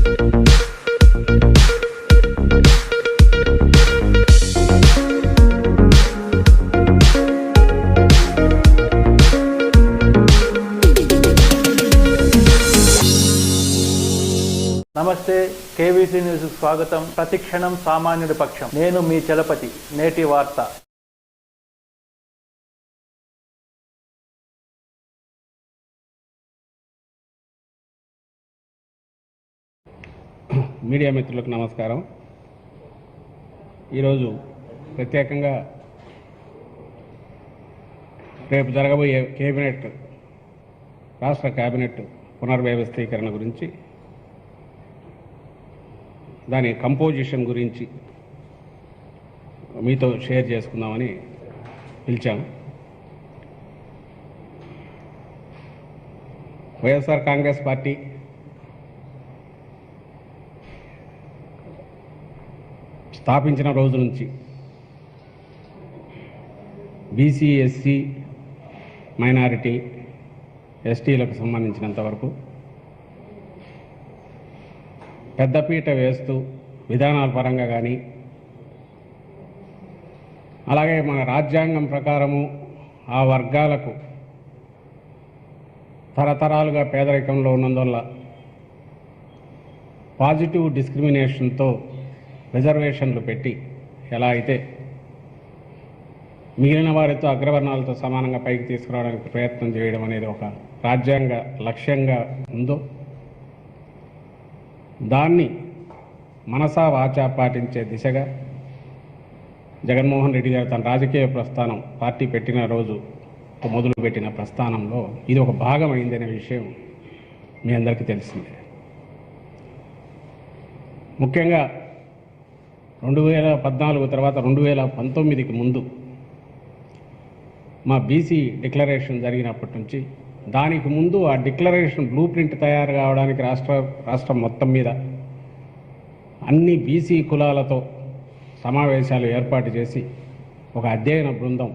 నమస్తే, KVC news స్వాగతం. ప్రతిక్షణం సామాన్యుడి పక్షం. నేను మీ చలపతి. నేటి వార్త. మీడియా మిత్రులకు నమస్కారం. ఈరోజు ప్రత్యేకంగా రేపు జరగబోయే రాష్ట్ర కేబినెట్ పునర్వ్యవస్థీకరణ గురించి, దాని కంపోజిషన్ గురించి మీతో షేర్ చేసుకుందామని పిలిచాము. వైఎస్ఆర్ కాంగ్రెస్ పార్టీ స్థాపించిన రోజు నుంచి బీసీ, ఎస్సీ, మైనారిటీ, ఎస్టీలకు సంబంధించినంత వరకు పెద్దపీట వేస్తూ విధానాల పరంగా కానీ, అలాగే మన రాజ్యాంగం ప్రకారము ఆ వర్గాలకు తరతరాలుగా పేదరికంలో ఉన్నందువల్ల పాజిటివ్ డిస్క్రిమినేషన్తో రిజర్వేషన్లు పెట్టి ఎలా అయితే మిగిలిన వారితో అగ్రవర్ణాలతో సమానంగా పైకి తీసుకురావడానికి ప్రయత్నం చేయడం అనేది ఒక రాజ్యాంగ లక్ష్యంగా ఉందో, దాన్ని మనసా వాచా పాటించే దిశగా జగన్మోహన్ రెడ్డి గారు తన రాజకీయ ప్రస్థానం పార్టీ పెట్టిన రోజు మొదలుపెట్టిన ప్రస్థానంలో ఇది ఒక భాగం అయిందనే విషయం మీ అందరికీ తెలిసిందే. ముఖ్యంగా 2014 తర్వాత 2019కి ముందు మా బీసీ డిక్లరేషన్ జరిగినప్పటి నుంచి, దానికి ముందు ఆ డిక్లరేషన్ బ్లూ ప్రింట్ తయారు కావడానికి రాష్ట్రం మొత్తం మీద అన్ని బీసీ కులాలతో సమావేశాలు ఏర్పాటు చేసి ఒక అధ్యయన బృందం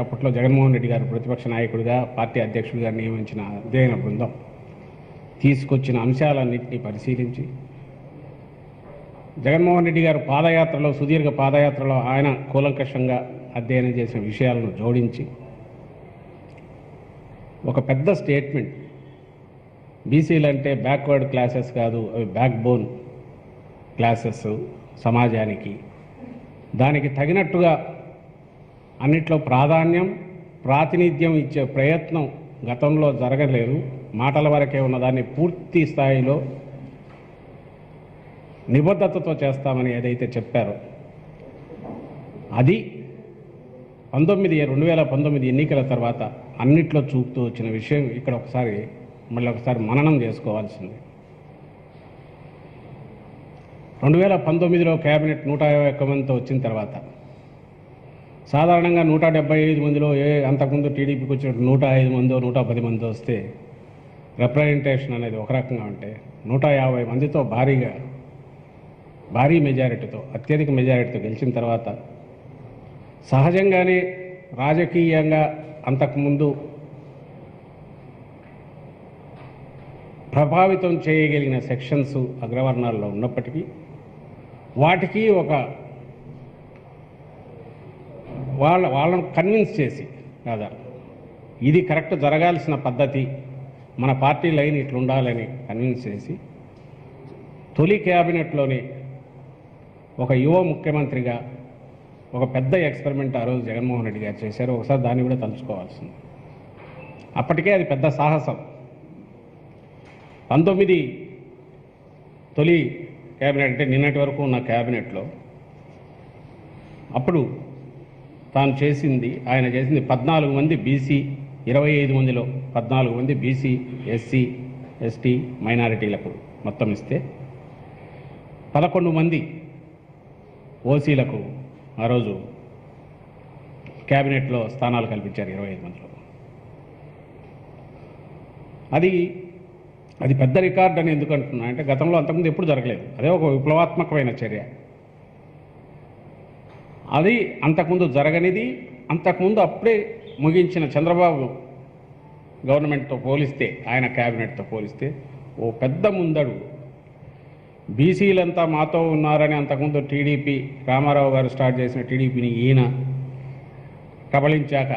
అప్పట్లో జగన్మోహన్ రెడ్డి గారు ప్రతిపక్ష నాయకుడిగా, పార్టీ అధ్యక్షుడిగా నియమించిన అధ్యయన బృందం తీసుకొచ్చిన అంశాలన్నింటినీ పరిశీలించి, జగన్మోహన్ రెడ్డి గారు సుదీర్ఘ పాదయాత్రలో ఆయన కూలంకషంగా అధ్యయనం చేసిన విషయాలను జోడించి ఒక పెద్ద స్టేట్మెంట్, బీసీలు అంటే బ్యాక్వర్డ్ క్లాసెస్ కాదు, అవి బ్యాక్ బోన్ క్లాసెస్ సమాజానికి, దానికి తగినట్టుగా అన్నిట్లో ప్రాతినిధ్యం ఇచ్చే ప్రయత్నం గతంలో జరగలేదు, మాటల వరకే ఉన్నదాన్ని పూర్తి స్థాయిలో నిబద్ధతతో చేస్తామని ఏదైతే చెప్పారో అది 2019 ఎన్నికల తర్వాత అన్నిట్లో చూపుతూ వచ్చిన విషయం ఇక్కడ మళ్ళీ ఒకసారి మననం చేసుకోవాల్సింది. 2019లో కేబినెట్ 151 మందితో వచ్చిన తర్వాత సాధారణంగా 175 మందిలో అంతకుముందు టీడీపీకి వచ్చిన 105 మందో 110 మందో వస్తే రిప్రజెంటేషన్ అనేది ఒక రకంగా ఉంటే, 150 మందితో భారీ మెజారిటీతో, అత్యధిక మెజారిటీతో గెలిచిన తర్వాత సహజంగానే రాజకీయంగా అంతకుముందు ప్రభావితం చేయగలిగిన సెక్షన్స్ అగ్రవర్ణాల్లో ఉన్నప్పటికీ వాటికి వాళ్ళను కన్విన్స్ చేసి, కాదా ఇది కరెక్ట్ జరగాల్సిన పద్ధతి, మన పార్టీ లైన్ ఇట్లుండాలని కన్విన్స్ చేసి తొలి క్యాబినెట్లోనే ఒక యువ ముఖ్యమంత్రిగా ఒక పెద్ద ఎక్స్పెరిమెంట్ ఆ రోజు జగన్మోహన్ రెడ్డి గారు చేశారు. ఒకసారి దాన్ని కూడా తలుచుకోవాల్సింది. అప్పటికే అది పెద్ద సాహసం. 19 తొలి క్యాబినెట్ అంటే నిన్నటి వరకు ఉన్న క్యాబినెట్లో అప్పుడు ఆయన చేసింది 14 మంది బీసీ, 25 మందిలో 14 మంది బీసీ, ఎస్సీ, ఎస్టీ, మైనారిటీలకు మొత్తం ఇస్తే 11 మంది ఓసీలకు ఆ రోజు క్యాబినెట్లో స్థానాలు కల్పించారు 25 మందిలో. అది పెద్ద రికార్డు అని ఎందుకు అంటున్నా అంటే, గతంలో అంతకుముందు ఎప్పుడు జరగలేదు. అదే ఒక విప్లవాత్మకమైన చర్య. అది అంతకుముందు జరగనిది. అంతకుముందు అప్పుడే ముగించిన చంద్రబాబు గవర్నమెంట్తో పోలిస్తే, ఆయన క్యాబినెట్తో పోలిస్తే ఓ పెద్ద ముందడుగు బీసీలంతా మాతో ఉన్నారని అంతకుముందు టీడీపీ రామారావు గారు స్టార్ట్ చేసిన టీడీపీని ఈయన కబళించాక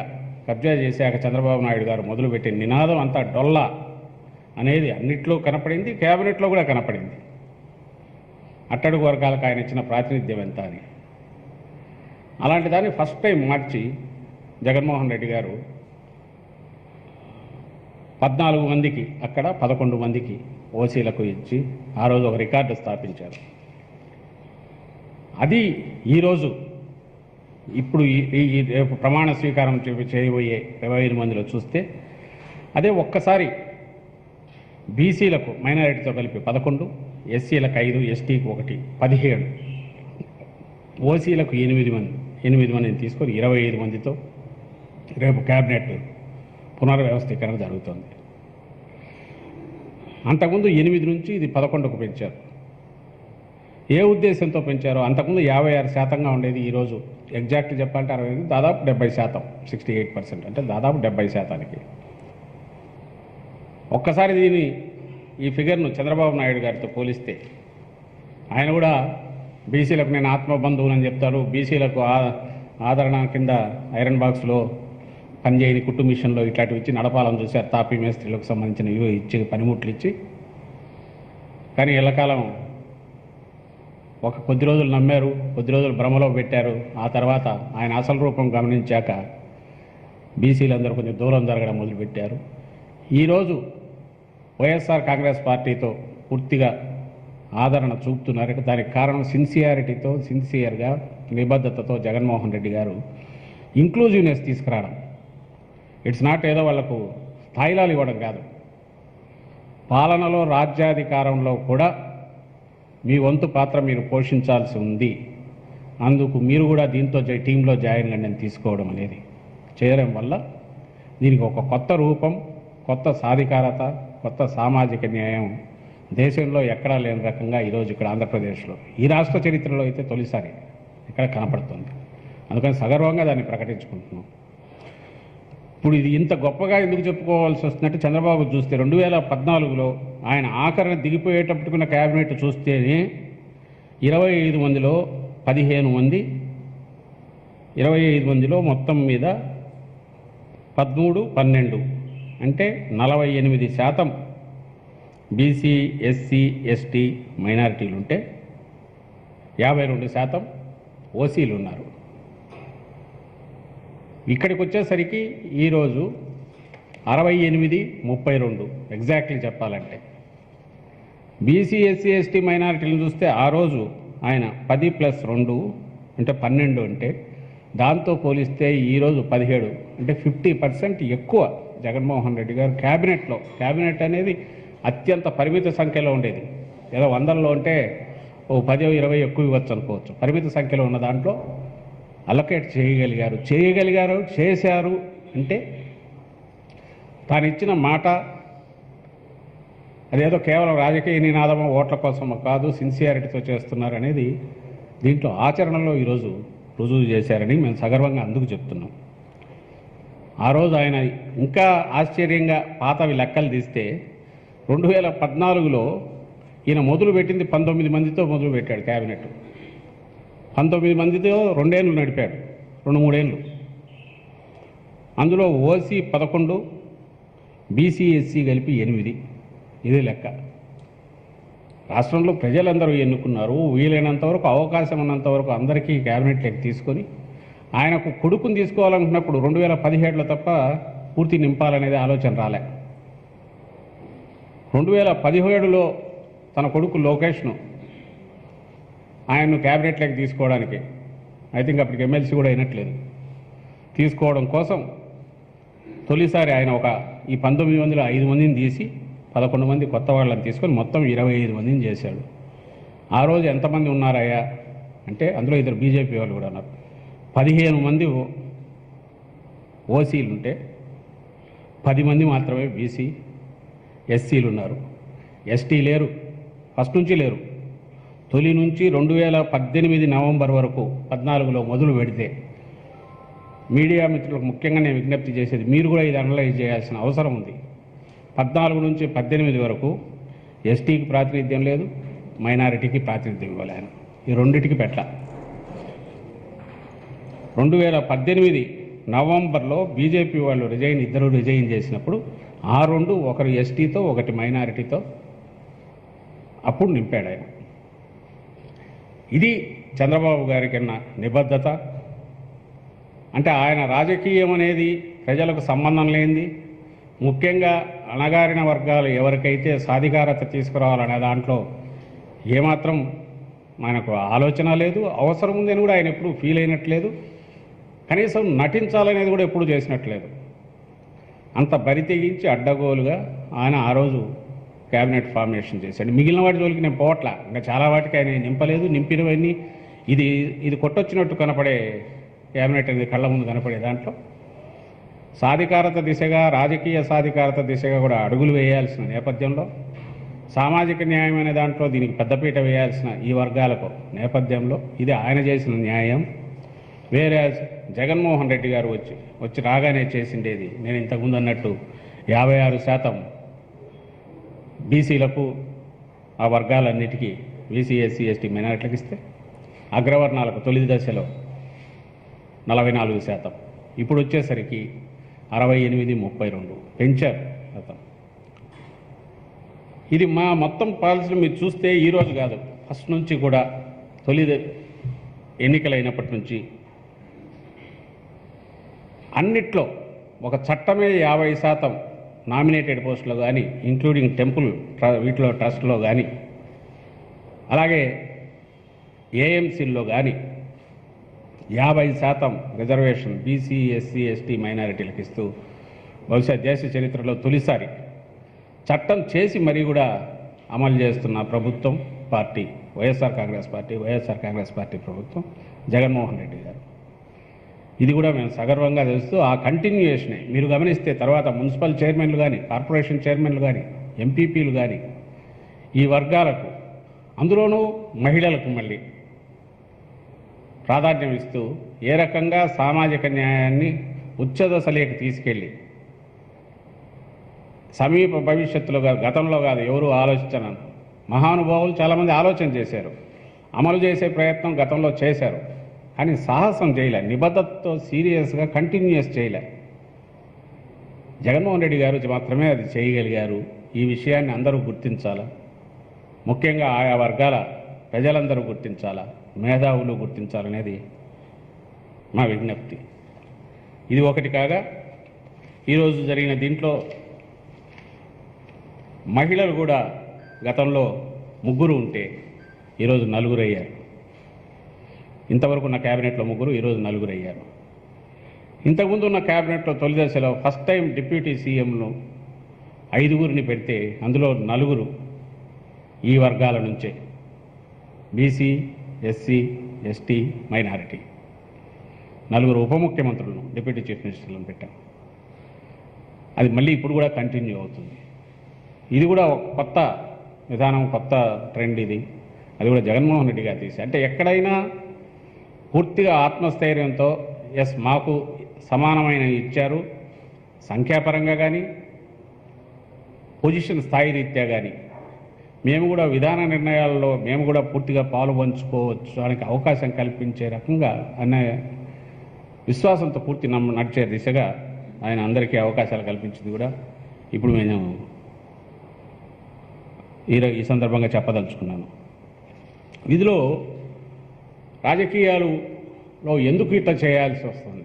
కబ్జా చేశాక చంద్రబాబు నాయుడు గారు మొదలుపెట్టిన నినాదం అంతా డొల్లా అనేది అన్నిట్లో కనపడింది, కేబినెట్లో కూడా కనపడింది. అట్టడుగు వర్గాలకు ఆయన ఇచ్చిన ప్రాతినిధ్యం ఎంత అని. అలాంటి దాన్ని ఫస్ట్ టైం మార్చి జగన్మోహన్ రెడ్డి గారు 14 మందికి అక్కడ 11 మందికి ఓసీలకు ఇచ్చి ఆ రోజు ఒక రికార్డు స్థాపించారు. అది ఈరోజు ఇప్పుడు ఈ రేపు ప్రమాణ స్వీకారం చేయబోయే 25 మందిలో చూస్తే అదే ఒక్కసారి బీసీలకు మైనారిటీతో కలిపి 11, ఎస్సీలకు 5, ఎస్టీకి 1, 17, ఓసీలకు 8 మందిని తీసుకొని 25 మందితో రేపు క్యాబినెట్ పునర్వ్యవస్థీకరణ జరుగుతుంది. అంతకుముందు 8 నుంచి ఇది 11కు పెంచారు. ఏ ఉద్దేశంతో పెంచారో, అంతకుముందు 56%గా ఉండేది ఈరోజు ఎగ్జాక్ట్ చెప్పాలంటే 60, దాదాపు 70%, 68%, అంటే దాదాపు 70%కి. ఒక్కసారి ఈ ఫిగర్ను చంద్రబాబు నాయుడు గారితో పోలిస్తే, ఆయన కూడా బీసీలకు నేను ఆత్మబంధువులని చెప్తారు, బీసీలకు ఆదరణ కింద ఐరన్ బాక్స్లో పనిచేయని కుట్టు మిషన్లో ఇట్లాంటివి ఇచ్చి నడపాలని చూశారు. తాపీ మేస్త్రీలకు సంబంధించిన ఇవి ఇచ్చి పనిముట్లు ఇచ్చి. కానీ ఎల్లకాలం కొద్ది రోజులు నమ్మారు, కొద్ది రోజులు భ్రమలో పెట్టారు. ఆ తర్వాత ఆయన అసలు రూపం గమనించాక బీసీలందరూ కొంచెం దూరం జరగడం మొదలుపెట్టారు. ఈరోజు వైఎస్ఆర్ కాంగ్రెస్ పార్టీతో పూర్తిగా ఆదరణ చూపుతున్నారు. దానికి కారణం సిన్సియర్గా నిబద్ధతతో జగన్మోహన్ రెడ్డి గారు ఇంక్లూజివ్నెస్ తీసుకురావడం. ఇట్స్ నాట్ ఏదో వాళ్లకు స్థాయిలాలు ఇవ్వడం కాదు, పాలనలో రాజ్యాధికారంలో కూడా మీ వంతు పాత్ర మీరు పోషించాల్సి ఉంది, అందుకు మీరు కూడా దీంతో టీంలో జాయిన్ అని తీసుకోవడం అనేది చేయడం వల్ల దీనికి ఒక కొత్త రూపం, కొత్త సాధికారత, కొత్త సామాజిక న్యాయం దేశంలో ఎక్కడా లేని రకంగా ఈరోజు ఇక్కడ ఆంధ్రప్రదేశ్లో, ఈ రాష్ట్ర చరిత్రలో అయితే తొలిసారి ఇక్కడ కనపడుతుంది. అందుకని సగర్వంగా దాన్ని ప్రకటించుకుంటున్నాం. ఇప్పుడు ఇది ఇంత గొప్పగా ఎందుకు చెప్పుకోవాల్సి వస్తుందంటే, చంద్రబాబు చూస్తే 2014లో ఆయన ఆఖరణ దిగిపోయేటప్పటికున్న క్యాబినెట్ చూస్తేనే 25 మందిలో 15 మంది, 25 మందిలో మొత్తం మీద 13, 12 అంటే 48% బీసీ, ఎస్సీ, ఎస్టీ మైనారిటీలు ఉంటే 52% ఓసీలు ఉన్నారు. ఇక్కడికి వచ్చేసరికి ఈరోజు 68-32 ఎగ్జాక్ట్లీ చెప్పాలంటే. బీసీ, ఎస్సీ, ఎస్టీ మైనారిటీలను చూస్తే ఆ రోజు ఆయన 10+2 అంటే 12 అంటే, దాంతో పోలిస్తే ఈరోజు 17 అంటే 50% ఎక్కువ జగన్మోహన్ రెడ్డి గారు క్యాబినెట్లో. క్యాబినెట్ అనేది అత్యంత పరిమిత సంఖ్యలో ఉండేది. ఏదో 100లో ఉంటే ఓ 10-20 ఎక్కువ ఇవ్వచ్చు అనుకోవచ్చు. పరిమిత సంఖ్యలో ఉన్న దాంట్లో అలొకేట్ చేయగలిగారు, చేశారు. అంటే తాను ఇచ్చిన మాట అదేదో కేవలం రాజకీయ నినాదమో ఓట్ల కోసమో కాదు, సిన్సియారిటీతో చేస్తున్నారు అనేది దీంట్లో ఆచరణలో ఈరోజు రుజువు చేశారని మేము సగర్వంగా అందుకు చెప్తున్నాం. ఆ రోజు ఆయన ఇంకా ఆశ్చర్యంగా పాతవి లెక్కలు తీస్తే 2014లో ఈయన మొదలుపెట్టింది 19 మందితో మొదలుపెట్టాడు క్యాబినెట్. 19 మందితో 2 ఏళ్ళు నడిపాడు, 2-3 ఏళ్ళు. అందులో ఓసీ 11, బీసీ, ఎస్సీ కలిపి 8. ఇదే లెక్క. రాష్ట్రంలో ప్రజలందరూ ఎన్నుకున్నారు. వీలైనంత వరకు, అవకాశం ఉన్నంత వరకు అందరికీ క్యాబినెట్లోకి తీసుకొని ఆయనకు కొడుకుని తీసుకోవాలనుకున్నప్పుడు 2017లో తప్ప పూర్తి నింపాలనేది ఆలోచన రాలే. 2017లో తన కొడుకు లోకేష్ను ఆయన్ను క్యాబినెట్లోకి తీసుకోవడానికి, ఐ థింక్ అప్పటికి ఎమ్మెల్సీ కూడా అయినట్లేదు, తీసుకోవడం కోసం తొలిసారి ఆయన ఈ 19 మందిలో 5 మందిని తీసి 11 మంది కొత్త వాళ్ళని తీసుకొని మొత్తం 25 మందిని చేశాడు. ఆ రోజు ఎంతమంది ఉన్నారయ్యా అంటే, అందులో 2 బీజేపీ వాళ్ళు కూడా ఉన్నారు. 15 మంది ఓసీలు ఉంటే 10 మంది మాత్రమే బీసీ, ఎస్సీలు ఉన్నారు. ఎస్టీ లేరు, ఫస్ట్ నుంచి లేరు. తొలి నుంచి 2018 నవంబర్ వరకు 14లో మొదలు పెడితే, మీడియా మిత్రులకు ముఖ్యంగా నేను విజ్ఞప్తి చేసేది, మీరు కూడా ఇది అనలైజ్ చేయాల్సిన అవసరం ఉంది. 14 నుంచి 18 వరకు ఎస్టీకి ప్రాతినిధ్యం లేదు, మైనారిటీకి ప్రాతినిధ్యం ఇవ్వాలి ఆయన. ఈ రెండింటికి పెట్ట 2018 నవంబర్లో బీజేపీ వాళ్ళు ఇద్దరు రిజైన్ చేసినప్పుడు ఆ రెండు, ఒకరు ఎస్టీతో ఒకటి మైనారిటీతో అప్పుడు నింపాడు ఆయన. ఇది చంద్రబాబు గారికి ఉన్న నిబద్ధత. అంటే ఆయన రాజకీయం అనేది ప్రజలకు సంబంధం లేనిది. ముఖ్యంగా అణగారిన వర్గాలు ఎవరికైతే సాధికారత తీసుకురావాలనే దాంట్లో ఏమాత్రం ఆయనకు ఆలోచన లేదు, అవసరం ఉందని కూడా ఆయన ఎప్పుడు ఫీల్ అయినట్లేదు. కనీసం నటించాలనేది కూడా ఎప్పుడు చేసినట్లేదు. అంత బరి తెగించి అడ్డగోలుగా ఆయన ఆ రోజు క్యాబినెట్ ఫార్మేషన్ చేశాడు. మిగిలిన వాటి జోలికి నేను పోవట్లా, ఇంకా చాలా వాటికి ఆయన నింపలేదు. నింపినవన్నీ ఇది కొట్టొచ్చినట్టు కనపడే క్యాబినెట్ అనేది కళ్ళ ముందు కనపడే దాంట్లో సాధికారత దిశగా, రాజకీయ సాధికారత దిశగా కూడా అడుగులు వేయాల్సిన నేపథ్యంలో, సామాజిక న్యాయం అనే దాంట్లో దీనికి పెద్దపీట వేయాల్సిన ఈ వర్గాలకు నేపథ్యంలో ఇది ఆయన చేసిన న్యాయం. వేరే జగన్మోహన్ రెడ్డి గారు వచ్చి రాగానే చేసిండేది నేను ఇంతకుముందు అన్నట్టు 56% బీసీలకు, ఆ వర్గాలన్నిటికీ బీసీ, ఎస్సీ, ఎస్టీ మైనారిటీలకు ఇస్తే అగ్రవర్ణాలకు తొలి దశలో 44%, ఇప్పుడు వచ్చేసరికి 68-32 పెంచారు అతను. ఇది మా మొత్తం పాలసీలు మీరు చూస్తే ఈరోజు కాదు, ఫస్ట్ నుంచి కూడా తొలి ఎన్నికలైనప్పటి నుంచి అన్నిట్లో ఒక చట్టమే 50% నామినేటెడ్ పోస్టులో కానీ, ఇంక్లూడింగ్ టెంపుల్ వీటిలో ట్రస్ట్లో కానీ, అలాగే ఏఎంసీల్లో కానీ 50% రిజర్వేషన్ బీసీ, ఎస్సీ, ఎస్టీ మైనారిటీలకు ఇస్తూ బహుశా దేశ చరిత్రలో తొలిసారి చట్టం చేసి మరీ కూడా అమలు చేస్తున్న ప్రభుత్వం పార్టీ వైఎస్ఆర్ కాంగ్రెస్ పార్టీ ప్రభుత్వం, జగన్మోహన్ రెడ్డి గారు. ఇది కూడా మేము సగర్వంగా తెలుస్తూ ఆ కంటిన్యూయేషనే మీరు గమనిస్తే తర్వాత మున్సిపల్ చైర్మన్లు కానీ, కార్పొరేషన్ చైర్మన్లు కానీ, ఎంపీపీలు కానీ ఈ వర్గాలకు, అందులోనూ మహిళలకు మళ్ళీ ప్రాధాన్యం ఇస్తూ ఏ రకంగా సామాజిక న్యాయాన్ని ఉచ్చదశలేకి తీసుకెళ్ళి సమీప భవిష్యత్తులో కాదు, గతంలో కాదు, ఎవరు ఆలోచించను మహానుభావులు చాలామంది ఆలోచన చేశారు, అమలు చేసే ప్రయత్నం గతంలో చేశారు, కానీ సాహసం చేయలే, నిబద్ధతతో సీరియస్గా కంటిన్యూస్ చేయలే. జగన్మోహన్ రెడ్డి గారు మాత్రమే అది చేయగలిగారు. ఈ విషయాన్ని అందరూ గుర్తించాలా, ముఖ్యంగా ఆయా వర్గాల ప్రజలందరూ గుర్తించాలా, మేధావులు గుర్తించాలనేది మా విజ్ఞప్తి. ఇది ఒకటి కాగా ఈరోజు జరిగిన దీంట్లో మహిళలు కూడా గతంలో 3 ఉంటే ఈరోజు 4 అయ్యారు. ఇంతవరకు ఉన్న క్యాబినెట్లో 3, ఈరోజు 4 అయ్యారు. ఇంతకుముందు ఉన్న క్యాబినెట్లో తొలి దశలో ఫస్ట్ టైం డిప్యూటీ సీఎంను 5 పెడితే అందులో 4 ఈ వర్గాల నుంచే, బీసీ, ఎస్సీ, ఎస్టీ, మైనారిటీ. 4 ఉప ముఖ్యమంత్రులను, డిప్యూటీ చీఫ్ మినిస్టర్లను పెట్టాం. అది మళ్ళీ ఇప్పుడు కూడా కంటిన్యూ అవుతుంది. ఇది కూడా ఒక కొత్త విధానం, కొత్త ట్రెండ్ ఇది. అది కూడా జగన్మోహన్ రెడ్డి గారు తీసి, అంటే ఎక్కడైనా పూర్తిగా ఆత్మస్థైర్యంతో ఎస్ మాకు సమానమైన ఇచ్చారు, సంఖ్యాపరంగా కానీ, పొజిషన్ స్థాయి రీత్యా కానీ మేము కూడా విధాన నిర్ణయాల్లో మేము కూడా పూర్తిగా పాలు పంచుకోవచ్చు దానికి అవకాశం కల్పించే రకంగా అనే విశ్వాసంతో పూర్తి నడిచే దిశగా ఆయన అందరికీ అవకాశాలు కల్పించింది కూడా ఇప్పుడు నేను ఈ సందర్భంగా చెప్పదలుచుకున్నాను. ఇందులో రాజకీయాలలో ఎందుకు ఇట్లా చేయాల్సి వస్తుంది?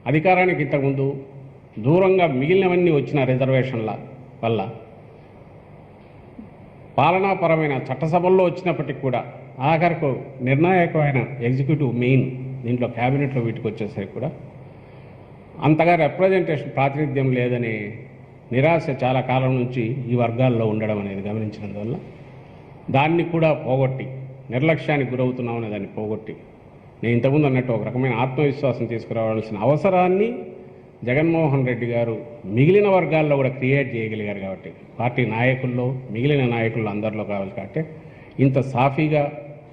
అధికారానికి ఇంతకుముందు దూరంగా మిగిలినవన్నీ వచ్చిన రిజర్వేషన్ల వల్ల పాలనాపరమైన చట్టసభల్లో వచ్చినప్పటికీ కూడా ఆఖరకు నిర్ణాయకమైన ఎగ్జిక్యూటివ్ మెయిన్ దీంట్లో క్యాబినెట్లో వీటికి వచ్చేసరికి కూడా అంతగా రిప్రజెంటేషన్ ప్రాతినిధ్యం లేదనే నిరాశ చాలా కాలం నుంచి ఈ వర్గాల్లో ఉండడం అనేది గమనించినందువల్ల దాన్ని కూడా పోగొట్టి, నిర్లక్ష్యానికి గురవుతున్నామనే దాన్ని పోగొట్టి, నేను ఇంతకుముందు అన్నట్టు ఒక రకమైన ఆత్మవిశ్వాసం తీసుకురావాల్సిన అవసరాన్ని జగన్మోహన్ రెడ్డి గారు మిగిలిన వర్గాల్లో కూడా క్రియేట్ చేయగలిగారు. కాబట్టి పార్టీ నాయకుల్లో, మిగిలిన నాయకుల్లో అందరిలో కావాలి కాబట్టి ఇంత సాఫీగా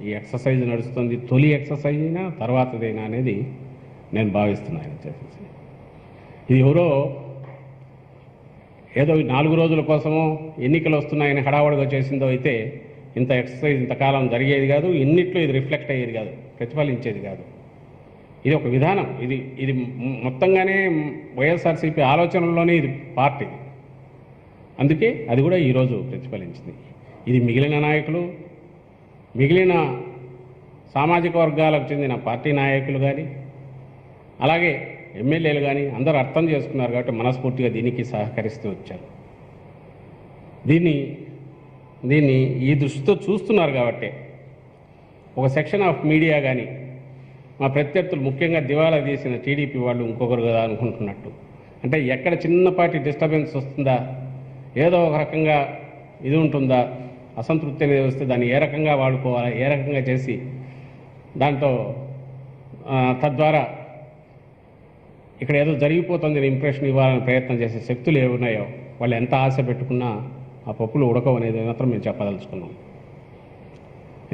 ఈ ఎక్సర్సైజ్ నడుస్తుంది. తొలి ఎక్సర్సైజ్ అయినా తర్వాతదైనా అనేది నేను భావిస్తున్నాను. ఇది ఎవరో ఏదో 4 రోజుల కోసమో ఎన్నికలు వస్తున్నాయని హడావడిగా చేసిందో అయితే ఇంత ఎక్సర్సైజ్ ఇంతకాలం జరిగేది కాదు, ఇన్నిట్లో ఇది రిఫ్లెక్ట్ అయ్యేది కాదు, ప్రతిఫలించేది కాదు. ఇది ఒక విధానం. ఇది మొత్తంగానే వైఎస్ఆర్సీపీ ఆలోచనలోనే ఇది పార్టీ. అందుకే అది కూడా ఈరోజు ప్రతిఫలించింది. ఇది మిగిలిన నాయకులు, మిగిలిన సామాజిక వర్గాలకు చెందిన పార్టీ నాయకులు కానీ, అలాగే ఎమ్మెల్యేలు కానీ అందరూ అర్థం చేసుకున్నారు కాబట్టి మనస్ఫూర్తిగా దీనికి సహకరిస్తూ వచ్చారు. దీన్ని ఈ దృష్టితో చూస్తున్నారు కాబట్టి ఒక సెక్షన్ ఆఫ్ మీడియా కానీ మా ప్రత్యర్థులు ముఖ్యంగా దివాలా తీసిన టీడీపీ వాళ్ళు ఇంకొకరు కదా అనుకుంటున్నట్టు, అంటే ఎక్కడ చిన్నపాటి డిస్టర్బెన్స్ వస్తుందా, ఏదో ఒక రకంగా ఇది ఉంటుందా, అసంతృప్తి అనేది వస్తే దాన్ని ఏ రకంగా వాడుకోవాలా, ఏ రకంగా చేసి దాంతో తద్వారా ఇక్కడ ఏదో జరిగిపోతుందని ఇంప్రెషన్ ఇవ్వాలని ప్రయత్నం చేసే శక్తులు ఏమున్నాయో వాళ్ళు ఎంత ఆశ పెట్టుకున్నా ఆ పప్పులు ఉడకవు అనేది మాత్రం మేము చెప్పదలుచుకున్నాం.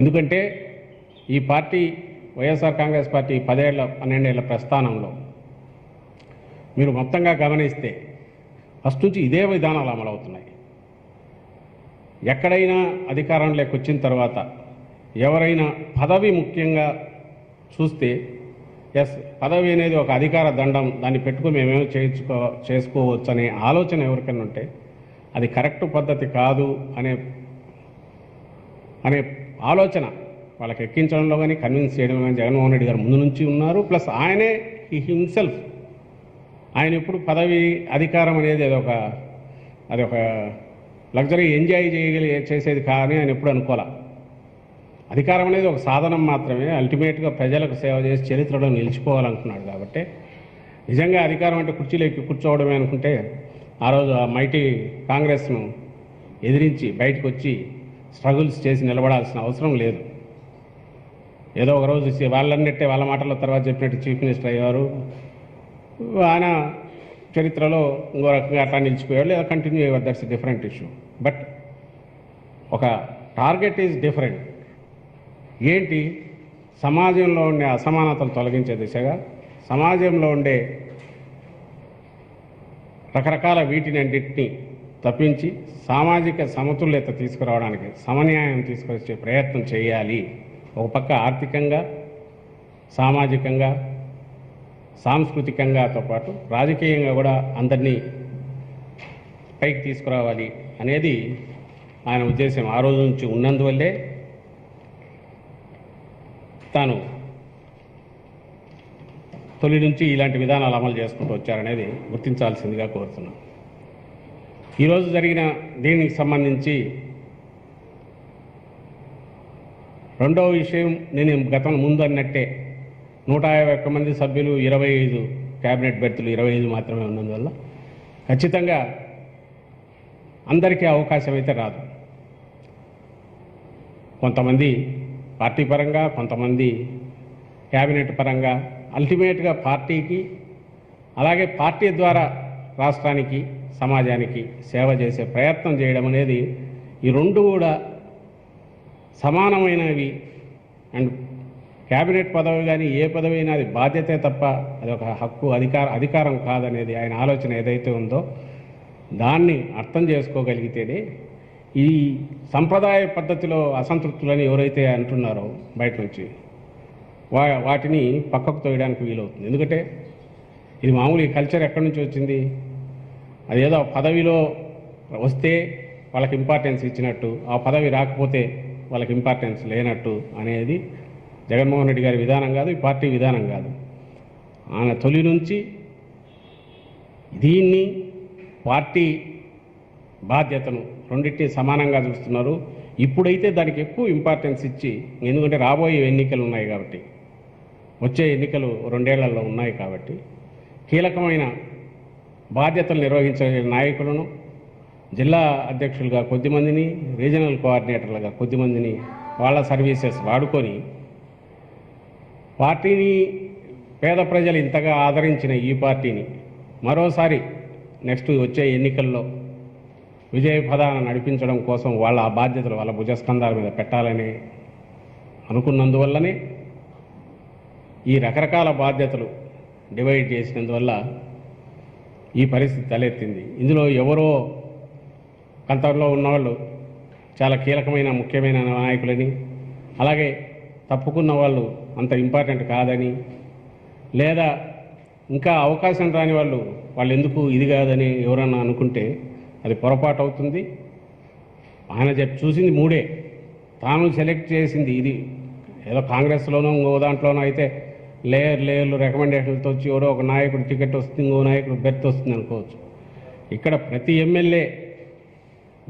ఎందుకంటే ఈ పార్టీ వైఎస్ఆర్ కాంగ్రెస్ పార్టీ 12 ఏళ్ల ప్రస్థానంలో మీరు మొత్తంగా గమనిస్తే ఫస్ట్ నుంచి ఇదే విధానాలు అమలవుతున్నాయి. ఎక్కడైనా అధికారంలోకి వచ్చిన తర్వాత ఎవరైనా పదవి ముఖ్యంగా చూస్తే ఎస్ పదవి అనేది ఒక అధికార దండం, దాన్ని పెట్టుకుని మేమేమో చేసుకోవచ్చు అనే ఆలోచన ఎవరికైనా ఉంటే అది కరెక్ట్ పద్ధతి కాదు అనే ఆలోచన వాళ్ళకి ఎక్కించడంలో కానీ కన్విన్స్ చేయడంలో కానీ జగన్మోహన్ రెడ్డి గారు ముందు నుంచి ఉన్నారు. ప్లస్ ఆయనే హిమ్సెల్ఫ్ ఆయన ఎప్పుడు పదవి అధికారం అనేది అదొక లగ్జరీ ఎంజాయ్ చేసేది కానీ ఆయన ఎప్పుడు అనుకోలే. అధికారం అనేది ఒక సాధనం మాత్రమే, అల్టిమేట్గా ప్రజలకు సేవ చేసి చరిత్రలో నిలిచిపోవాలనుకున్నాడు. కాబట్టి నిజంగా అధికారం అంటే కుర్చీలో ఎక్కి కూర్చోవడమే అనుకుంటే ఆ రోజు ఆ మైటీ కాంగ్రెస్ను ఎదిరించి బయటకు వచ్చి స్ట్రగుల్స్ చేసి నిలబడాల్సిన అవసరం లేదు. ఏదో ఒక రోజు వాళ్ళన్నట్టే వాళ్ళ మాటల తర్వాత చెప్పినట్టు చీఫ్ మినిస్టర్ అయ్యారు, ఆయన చరిత్రలో ఇంకో రకంగా అట్లా నిలిచిపోయాడు లేదా కంటిన్యూ అయ్యారు. That's different issue. బట్ ఒక టార్గెట్ ఈజ్ డిఫరెంట్. ఏంటి, సమాజంలో ఉండే అసమానతలు తొలగించే దిశగా, సమాజంలో ఉండే రకరకాల వీటిని అన్నింటినీ తప్పించి సామాజిక సమతుల్యత తీసుకురావడానికి, సమన్యాయం తీసుకొచ్చే ప్రయత్నం చేయాలి. ఒక పక్క ఆర్థికంగా, సామాజికంగా, సాంస్కృతికంగాతో పాటు రాజకీయంగా కూడా అందరినీ పైకి తీసుకురావాలి అనేది ఆయన ఉద్దేశం. ఆ రోజు నుంచి ఉన్నందువల్లే తాను తొలి నుంచి ఇలాంటి విధానాలు అమలు చేసుకుంటూ వచ్చారనేది గుర్తించాల్సిందిగా కోరుతున్నాను. ఈరోజు జరిగిన దీనికి సంబంధించి రెండవ విషయం, నేను గతం ముందు అన్నట్టే 151 మంది సభ్యులు, 25 క్యాబినెట్ బెర్తులు 25 మాత్రమే ఉన్నందువల్ల ఖచ్చితంగా అందరికీ అవకాశం అయితే రాదు. కొంతమంది పార్టీ పరంగా, కొంతమంది క్యాబినెట్ పరంగా, అల్టిమేట్గా పార్టీకి అలాగే పార్టీ ద్వారా రాష్ట్రానికి, సమాజానికి సేవ చేసే ప్రయత్నం చేయడం అనేది ఈ రెండు కూడా సమానమైనవి. అండ్ క్యాబినెట్ పదవి కానీ ఏ పదవి అయినా అది బాధ్యతే తప్ప అది ఒక హక్కు, అధికారం కాదనేది ఆయన ఆలోచన ఏదైతే ఉందో దాన్ని అర్థం చేసుకోగలిగితేనే ఈ సంప్రదాయ పద్ధతిలో అసంతృప్తులని ఎవరైతే అంటున్నారో బయట నుంచి వాటిని పక్కకు తోయడానికి వీలవుతుంది. ఎందుకంటే ఇది మామూలు ఈ కల్చర్ ఎక్కడి నుంచి వచ్చింది, అదేదో పదవిలో వస్తే వాళ్ళకి ఇంపార్టెన్స్ ఇచ్చినట్టు, ఆ పదవి రాకపోతే వాళ్ళకి ఇంపార్టెన్స్ లేనట్టు అనేది జగన్మోహన్ రెడ్డి గారి విధానం కాదు, ఈ పార్టీ విధానం కాదు. ఆయన తొలి నుంచి దీన్ని పార్టీ బాధ్యతను రెండింటినీ సమానంగా చూస్తున్నారు. ఇప్పుడైతే దానికి ఎక్కువ ఇంపార్టెన్స్ ఇచ్చి, ఎందుకంటే రాబోయే ఎన్నికలు ఉన్నాయి కాబట్టి, వచ్చే ఎన్నికలు 2 ఏళ్లలో ఉన్నాయి కాబట్టి కీలకమైన బాధ్యతలు నిర్వహించే నాయకులను, జిల్లా అధ్యక్షులుగా కొద్దిమందిని, రీజనల్ కోఆర్డినేటర్లుగా కొద్దిమందిని వాళ్ళ సర్వీసెస్ వాడుకొని పార్టీని, పేద ప్రజలు ఇంతగా ఆదరించిన ఈ పార్టీని మరోసారి నెక్స్ట్ వచ్చే ఎన్నికల్లో విజయ పదాన నడిపించడం కోసం వాళ్ళ ఆ బాధ్యతలు వాళ్ళ భుజస్కంధాల మీద పెట్టాలని అనుకున్నందువల్లనే ఈ రకరకాల బాధ్యతలు డివైడ్ చేసినందువల్ల ఈ పరిస్థితి తలెత్తింది. ఇందులో ఎవరో కంతలో ఉన్నవాళ్ళు చాలా కీలకమైన ముఖ్యమైన నాయకులని, అలాగే తప్పుకున్న వాళ్ళు అంత ఇంపార్టెంట్ కాదని, లేదా ఇంకా అవకాశం రాని వాళ్ళు ఎందుకు ఇది కాదని ఎవరన్నా అనుకుంటే అది పొరపాటు అవుతుంది. ఆయన చూసింది మూడే, తాను సెలెక్ట్ చేసింది ఇది. ఏదో కాంగ్రెస్లోనో ఇంకో దాంట్లోనో అయితే లేయర్లు రికమెండేషన్లతో వచ్చి ఎవరో ఒక నాయకుడు టికెట్ వస్తుంది, ఇంకో నాయకుడు బెర్త్ వస్తుంది అనుకోవచ్చు. ఇక్కడ ప్రతి ఎమ్మెల్యే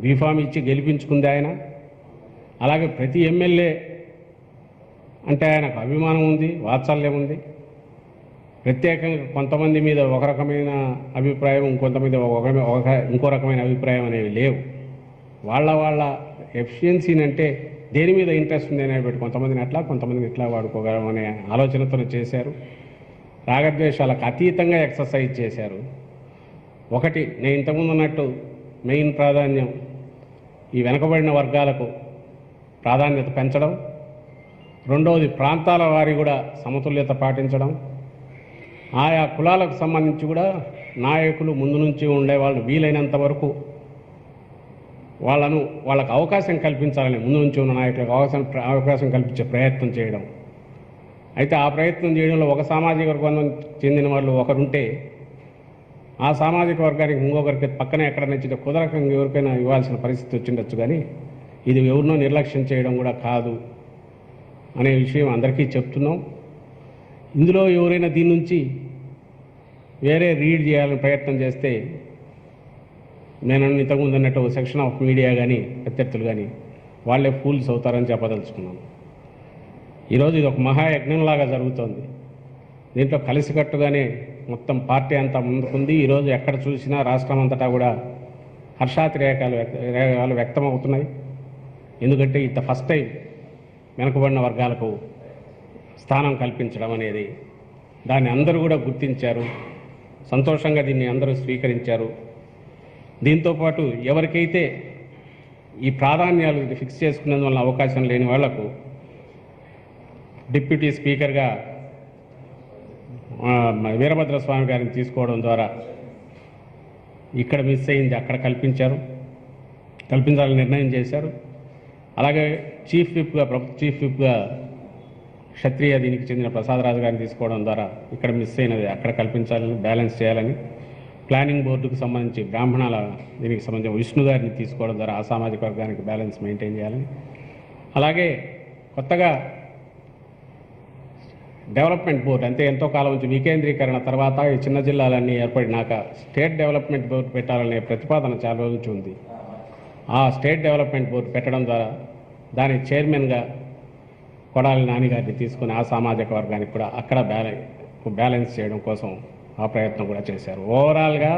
బీఫామ్ ఇచ్చి గెలిపించుకుంది ఆయన. అలాగే ప్రతి ఎమ్మెల్యే అంటే ఆయనకు అభిమానం ఉంది, వాత్సల్యం ఉంది. ప్రత్యేకంగా కొంతమంది మీద ఒక రకమైన అభిప్రాయం, ఇంకొంతమంది ఇంకో రకమైన అభిప్రాయం అనేవి లేవు. వాళ్ళ ఎఫిషియన్సీని అంటే దేని మీద ఇంట్రెస్ట్ ఉంది అనేది పెట్టి కొంతమందిని అట్లా కొంతమందిని ఇట్లా వాడుకోగలం అనే ఆలోచనతో చేశారు. రాగద్వేషాలకు అతీతంగా ఎక్సర్సైజ్ చేశారు. ఒకటి, నేను ఇంతకుముందు అన్నట్టు మెయిన్ ప్రాధాన్యం ఈ వెనకబడిన వర్గాలకు ప్రాధాన్యత పెంచడం. రెండవది, ప్రాంతాల వారి కూడా సమతుల్యత పాటించడం. ఆయా కులాలకు సంబంధించి కూడా నాయకులు ముందు నుంచి ఉండేవాళ్ళు వీలైనంత వరకు వాళ్ళకు అవకాశం కల్పించాలని, ముందు నుంచి ఉన్న నాయకులకు అవకాశం కల్పించే ప్రయత్నం చేయడం. అయితే ఆ ప్రయత్నం చేయడంలో ఒక సామాజిక వర్గం చెందిన వాళ్ళు ఒకరుంటే ఆ సామాజిక వర్గానికి ఇంకొకరికి పక్కనే ఎక్కడ నచ్చిన కుదరకంగా ఎవరికైనా ఇవ్వాల్సిన పరిస్థితి వచ్చిండొచ్చు. కానీ ఇది ఎవరినో నిర్లక్ష్యం చేయడం కూడా కాదు అనే విషయం అందరికీ చెప్తున్నాం. ఇందులో ఎవరైనా దీని నుంచి వేరే రీడ్ చేయాలని ప్రయత్నం చేస్తే నేను ఇంతకుముందు అన్నట్టు సెక్షన్ ఆఫ్ మీడియా కానీ ప్రత్యర్థులు కానీ వాళ్ళే ఫూల్స్ అవుతారని చెప్పదలుచుకున్నాను. ఈరోజు ఇది ఒక మహాయజ్ఞంలాగా జరుగుతోంది. దీంట్లో కలిసికట్టుగానే మొత్తం పార్టీ అంతా ముందుకుంది. ఈరోజు ఎక్కడ చూసినా రాష్ట్రం అంతటా కూడా హర్షాతిరేకాలు వ్యక్తమవుతున్నాయి. ఎందుకంటే ఇంత ఫస్ట్ టైం వెనుకబడిన వర్గాలకు స్థానం కల్పించడం అనేది, దాన్ని అందరూ కూడా గుర్తించారు. సంతోషంగా దీన్ని అందరూ స్వీకరించారు. దీంతోపాటు ఎవరికైతే ఈ ప్రాధాన్యాలు ఫిక్స్ చేసుకునేందువల్ల అవకాశం లేని వాళ్లకు డిప్యూటీ స్పీకర్గా వీరభద్రస్వామి గారిని తీసుకోవడం ద్వారా ఇక్కడ మిస్ అయింది అక్కడ కల్పించాలని నిర్ణయం చేశారు. అలాగే చీఫ్ విప్గా క్షత్రియ దీనికి చెందిన ప్రసాదరాజు గారిని తీసుకోవడం ద్వారా ఇక్కడ మిస్ అయినది అక్కడ కల్పించాలని, బ్యాలెన్స్ చేయాలని, ప్లానింగ్ బోర్డుకు సంబంధించి బ్రాహ్మణాల దీనికి సంబంధించి విష్ణు గారిని తీసుకోవడం ద్వారా ఆ సామాజిక వర్గానికి బ్యాలెన్స్ మెయింటైన్ చేయాలని, అలాగే కొత్తగా డెవలప్మెంట్ బోర్డు అంటే ఎంతో కాలం నుంచి వికేంద్రీకరణ తర్వాత ఈ చిన్న జిల్లాలన్నీ ఏర్పడినాక స్టేట్ డెవలప్మెంట్ బోర్డు పెట్టాలనే ప్రతిపాదన చాలా రోజు నుంచి ఉంది. ఆ స్టేట్ డెవలప్మెంట్ బోర్డు పెట్టడం ద్వారా దాని చైర్మన్గా కొడాలి నాని గారిని తీసుకుని ఆ సామాజిక వర్గానికి కూడా అక్కడ బ్యాలెన్స్ చేయడం కోసం ఆ ప్రయత్నం కూడా చేశారు. ఓవరాల్గా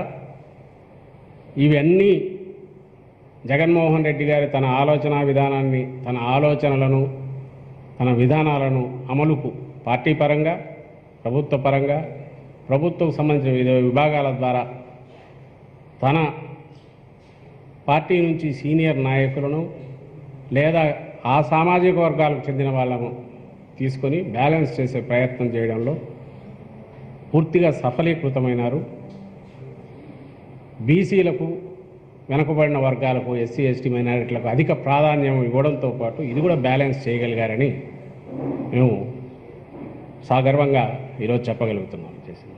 ఇవన్నీ జగన్మోహన్ రెడ్డి గారి తన ఆలోచన విధానాన్ని, తన ఆలోచనలను, తన విధానాలను అమలుకు పార్టీ పరంగా, ప్రభుత్వ పరంగా, ప్రభుత్వం సంబంధించిన వివిధ విభాగాల ద్వారా తన పార్టీ నుంచి సీనియర్ నాయకులను లేదా ఆ సామాజిక వర్గాలకు చెందిన వాళ్ళను తీసుకొని బ్యాలెన్స్ చేసే ప్రయత్నం చేయడంలో పూర్తిగా సఫలీకృతమైనారు. బీసీలకు, వెనుకబడిన వర్గాలకు, ఎస్సీ ఎస్టీ మైనారిటీలకు అధిక ప్రాధాన్యం ఇవ్వడంతో పాటు ఇది కూడా బ్యాలెన్స్ చేయగలిగారని మేము సగర్వంగా ఈరోజు చెప్పగలుగుతున్నాం. చేసింది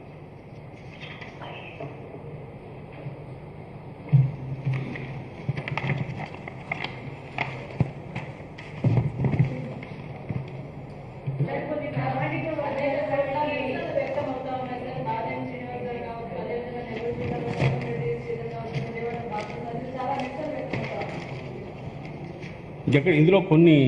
ఇందులో కొన్ని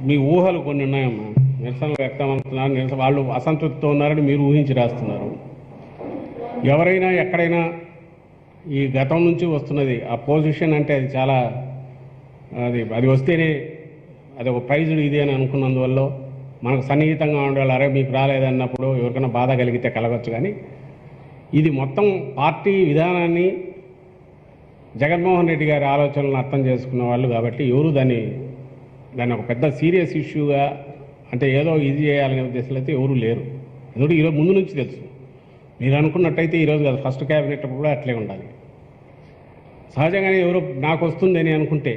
మీ ఊహలు కొన్ని ఉన్నాయమ్మా. నిరసనలు వ్యక్తమవుతున్నారు, వాళ్ళు అసంతృప్తితో ఉన్నారని మీరు ఊహించి రాస్తున్నారు. ఎవరైనా ఎక్కడైనా ఈ గతం నుంచి వస్తున్నది ఆ పొజిషన్ అంటే అది చాలా అది వస్తేనే అది ఒక ప్రైజుడు ఇది అని అనుకున్నందువల్ల మనకు సన్నిహితంగా ఉండాలి. అరే మీకు రాలేదన్నప్పుడు ఎవరికైనా బాధ కలిగితే కలగచ్చు. కానీ ఇది మొత్తం పార్టీ విధానాన్ని, జగన్మోహన్ రెడ్డి గారి ఆలోచనలను అర్థం చేసుకున్న వాళ్ళు కాబట్టి ఎవరు దాన్ని ఒక పెద్ద సీరియస్ ఇష్యూగా అంటే ఏదో ఇది చేయాలనే ఉద్దేశంలో అయితే ఎవరు లేరు. ఎందుకంటే ఈరోజు ముందు నుంచి తెలుసు. మీరు అనుకున్నట్టయితే ఈరోజు కాదు, ఫస్ట్ క్యాబినెట్ కూడా అట్లే ఉండాలి. సహజంగానే ఎవరో నాకు వస్తుందని అనుకుంటే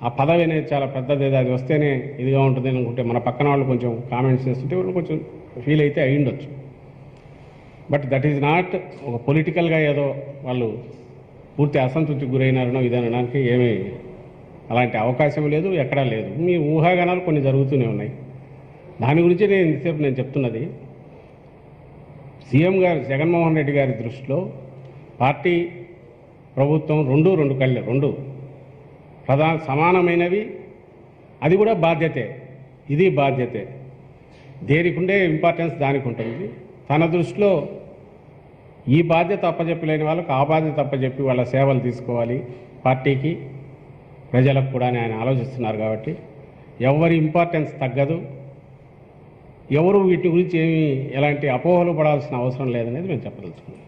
ఆ పదవి అనేది చాలా పెద్దది, అది వస్తేనే ఇదిగా ఉంటుంది అనుకుంటే మన పక్కన వాళ్ళు కొంచెం కామెంట్స్ చేస్తుంటే వాళ్ళు కొంచెం ఫీల్ అయితే అయి ఉండొచ్చు. బట్ దట్ ఈజ్ నాట్ ఒక పొలిటికల్గా ఏదో వాళ్ళు పూర్తి అసంతృప్తికి గురైనారనో ఇదనడానికి ఏమీ అలాంటి అవకాశం లేదు, ఎక్కడా లేదు. మీ ఊహాగానాలు కొన్ని జరుగుతూనే ఉన్నాయి. దాని గురించి నేను చెప్తున్నది, సీఎం గారు జగన్మోహన్ రెడ్డి గారి దృష్టిలో పార్టీ ప్రభుత్వం రెండు కళ్ళు, రెండు ప్రధాన సమానమైనవి. అది కూడా బాధ్యతే, ఇది బాధ్యతే. దేనికి ఉండే ఇంపార్టెన్స్ దానికి ఉంటుంది. తన దృష్టిలో ఈ బాధ్యత అప్పచెప్పలేని వాళ్ళకు ఆ బాధ్యత అప్పచెప్పి వాళ్ళ సేవలు తీసుకోవాలి పార్టీకి, ప్రజలకు కూడా ఆయన ఆలోచిస్తున్నారు. కాబట్టి ఎవరి ఇంపార్టెన్స్ తగ్గదు, ఎవరు వీటి గురించి ఏమి ఎలాంటి అపోహలు పడాల్సిన అవసరం లేదనేది మేము చెప్పదలుచుకున్నాం.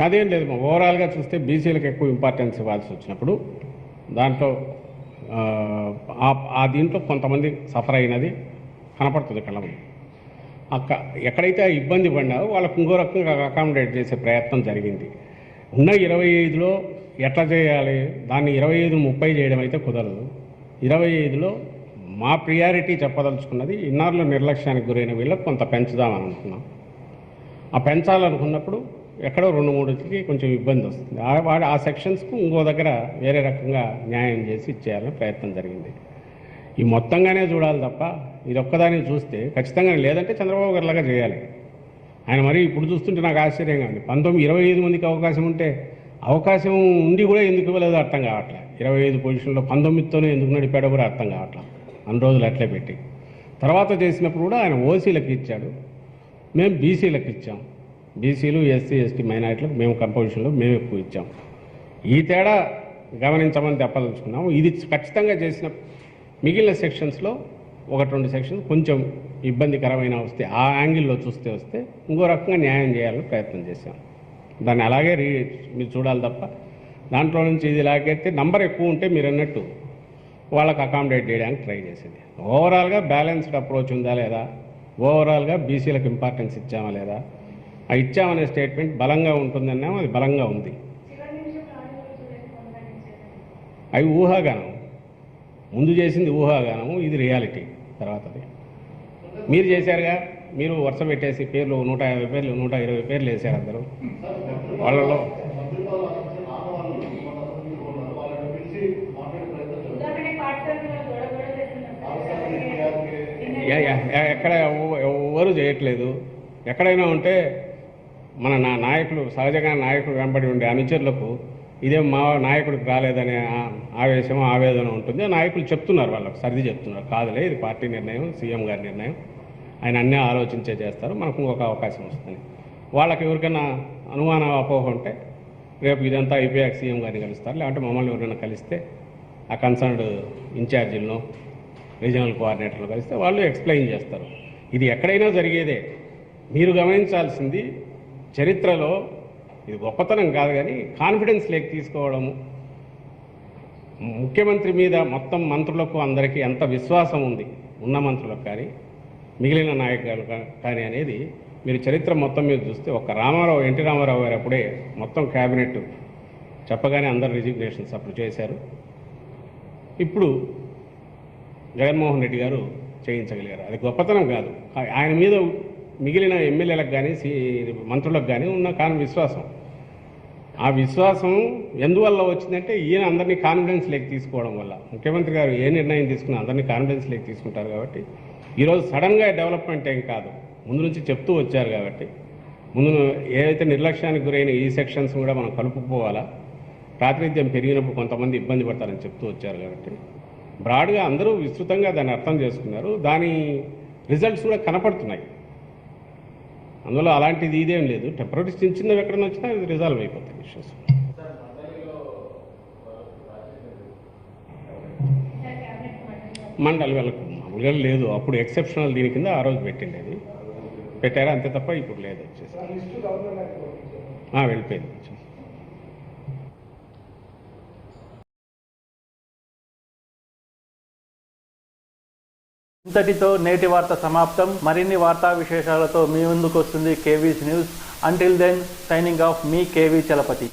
అదేం లేదు, ఓవరాల్గా చూస్తే బీసీలకు ఎక్కువ ఇంపార్టెన్స్ ఇవ్వాల్సి వచ్చినప్పుడు దాంట్లో ఆ దీంట్లో కొంతమంది సఫర్ అయినది కనపడుతుంది కళ్ళ ముందు. ఎక్కడైతే ఇబ్బంది పడినారో వాళ్ళకు ఇంకో రకంగా అకామిడేట్ చేసే ప్రయత్నం జరిగింది. ఉన్న 25లో ఎట్లా చేయాలి, దాన్ని 25-30 చేయడం అయితే కుదరదు. 25లో మా ప్రియారిటీ చెప్పదలుచుకున్నది ఇన్నారులో నిర్లక్ష్యానికి గురైన వీళ్ళకి కొంత పెంచుదామని అనుకున్నాం. ఆ పెంచాలనుకున్నప్పుడు ఎక్కడో 2-3కి కొంచెం ఇబ్బంది వస్తుంది. ఆ సెక్షన్స్కు ఇంకో దగ్గర వేరే రకంగా న్యాయం చేసి ఇచ్చేయాలని ప్రయత్నం జరిగింది. ఈ మొత్తంగానే చూడాలి తప్ప ఇది ఒక్కదాన్ని చూస్తే ఖచ్చితంగా లేదంటే చంద్రబాబు గారిలాగా చేయాలి. ఆయన మరి ఇప్పుడు చూస్తుంటే నాకు ఆశ్చర్యంగా ఉంది. 25 మందికి అవకాశం ఉంటే అవకాశం ఉండి కూడా ఎందుకు ఇవ్వలేదో అర్థం కావట్లే. 25 పొజిషన్లో 19తోనే ఎందుకు నడిపాడో కూడా అర్థం కావట్లే. అన్ని రోజులు అట్లే పెట్టి తర్వాత చేసినప్పుడు కూడా ఆయన ఓసీలకు ఇచ్చాడు, మేము బీసీలకు ఇచ్చాం. బీసీలు, ఎస్సీ, ఎస్టీ, మైనారిటీలకు మేము కంపోజిషన్లో మేము ఎక్కువ ఇచ్చాం. ఈ తేడా గమనించమని చెప్పదలుచుకున్నాము. ఇది ఖచ్చితంగా చేసిన మిగిలిన సెక్షన్స్లో 1-2 సెక్షన్స్ కొంచెం ఇబ్బందికరమైన వస్తే ఆ యాంగిల్లో వస్తే ఇంకో రకంగా న్యాయం చేయాలని ప్రయత్నం చేశాం. దాన్ని అలాగే మీరు చూడాలి తప్ప దాంట్లో నుంచి ఇది లాగైతే నంబర్ ఎక్కువ ఉంటే మీరు అన్నట్టు వాళ్ళకి అకామిడేట్ చేయడానికి ట్రై చేసేది. ఓవరాల్గా బ్యాలెన్స్డ్ అప్రోచ్ ఉందా లేదా, ఓవరాల్గా బీసీలకు ఇంపార్టెన్స్ ఇచ్చామా లేదా, ఆ ఇచ్చామనే స్టేట్మెంట్ బలంగా ఉంటుందన్నాము, అది బలంగా ఉంది. అవి ఊహాగానం, ముందు చేసింది ఊహాగానము, ఇది రియాలిటీ తర్వాతది. మీరు చేశారుగా, మీరు వరుస పెట్టేసి పేర్లు 150 పేర్లు 120 పేర్లు వేశారు అందరూ. వాళ్ళలో ఎక్కడ ఎవరు చేయట్లేదు. ఎక్కడైనా ఉంటే మన నాయకులు సహజంగా నాయకులు వెంబడి ఉండే అనుచరులకు ఇదే మా నాయకుడికి రాలేదనే ఆవేశం ఆవేదన ఉంటుంది. నాయకులు చెప్తున్నారు, వాళ్ళకు సర్ది చెప్తున్నారు, కాదులే ఇది పార్టీ నిర్ణయం, సీఎం గారి నిర్ణయం, ఆయన అన్నీ ఆలోచించే చేస్తారు, మనకు ఇంకొక అవకాశం వస్తుంది. వాళ్ళకి ఎవరికైనా అనుమానం అపోహ ఉంటే రేపు ఇదంతా అయిపోయాక సీఎం గారిని కలుస్తారు, లేదంటే మమ్మల్ని ఎవరైనా కలిస్తే ఆ కన్సర్న్డ్ ఇన్ఛార్జీలను, రీజనల్ కోఆర్డినేటర్లు కలిస్తే వాళ్ళు ఎక్స్ప్లెయిన్ చేస్తారు. ఇది ఎక్కడైనా జరిగేదే. మీరు గమనించాల్సింది చరిత్రలో ఇది గొప్పతనం కాదు కానీ కాన్ఫిడెన్స్ లేక తీసుకోవడము, ముఖ్యమంత్రి మీద మొత్తం మంత్రులకు అందరికీ ఎంత విశ్వాసం ఉంది, ఉన్న మంత్రులకు కానీ మిగిలిన నాయకులు కానీ అనేది మీరు చరిత్ర మొత్తం మీద చూస్తే ఒక ఎన్టీ రామారావు గారు అప్పుడే మొత్తం క్యాబినెట్ చెప్పగానే అందరు రిజిగ్నేషన్స్ అప్పుడు చేశారు. ఇప్పుడు జగన్మోహన్ రెడ్డి గారు చేయించగలిగారు. అది గొప్పతనం కాదు, ఆయన మీద మిగిలిన ఎమ్మెల్యేలకు కానీ మంత్రులకు కానీ ఉన్న విశ్వాసం. ఆ విశ్వాసం ఎందువల్ల వచ్చిందంటే ఈయన అందరినీ కాన్ఫిడెన్స్ లేక తీసుకోవడం వల్ల. ముఖ్యమంత్రి గారు ఏ నిర్ణయం తీసుకున్నా అందరినీ కాన్ఫిడెన్స్ లేక తీసుకుంటారు కాబట్టి ఈరోజు సడన్గా డెవలప్మెంట్ ఏం కాదు, ముందు నుంచి చెప్తూ వచ్చారు కాబట్టి ముందు ఏదైతే నిర్లక్ష్యానికి గురైన ఈ సెక్షన్స్ కూడా మనం కలుపుకోవాలా, ప్రాతినిధ్యం పెరిగినప్పుడు కొంతమంది ఇబ్బంది పడతారని చెప్తూ వచ్చారు కాబట్టి బ్రాడ్గా అందరూ విస్తృతంగా దాన్ని అర్థం చేసుకున్నారు. దాని రిజల్ట్స్ కూడా కనపడుతున్నాయి. అందులో అలాంటిది ఇదేం లేదు. టెంపరీ చిన్నవి ఎక్కడైనా వచ్చినా ఇది రిజాల్వ్ అయిపోతాయి ఇష్యూస్. మండలి వాళ్ళకు మామూలుగా లేదు, అప్పుడు ఎక్సెప్షనల్ దీని కింద ఆ రోజు పెట్టిండేది, పెట్టారా అంతే తప్ప ఇప్పుడు లేదు. వచ్చేసి వెళ్ళిపోయింది. ఇంతటితో నేటి వార్త సమాప్తం. మరిన్ని వార్తా విశేషాలతో మీ ముందుకు వస్తుంది KV's news. Until then, signing off మీ కేవీ చలపతి.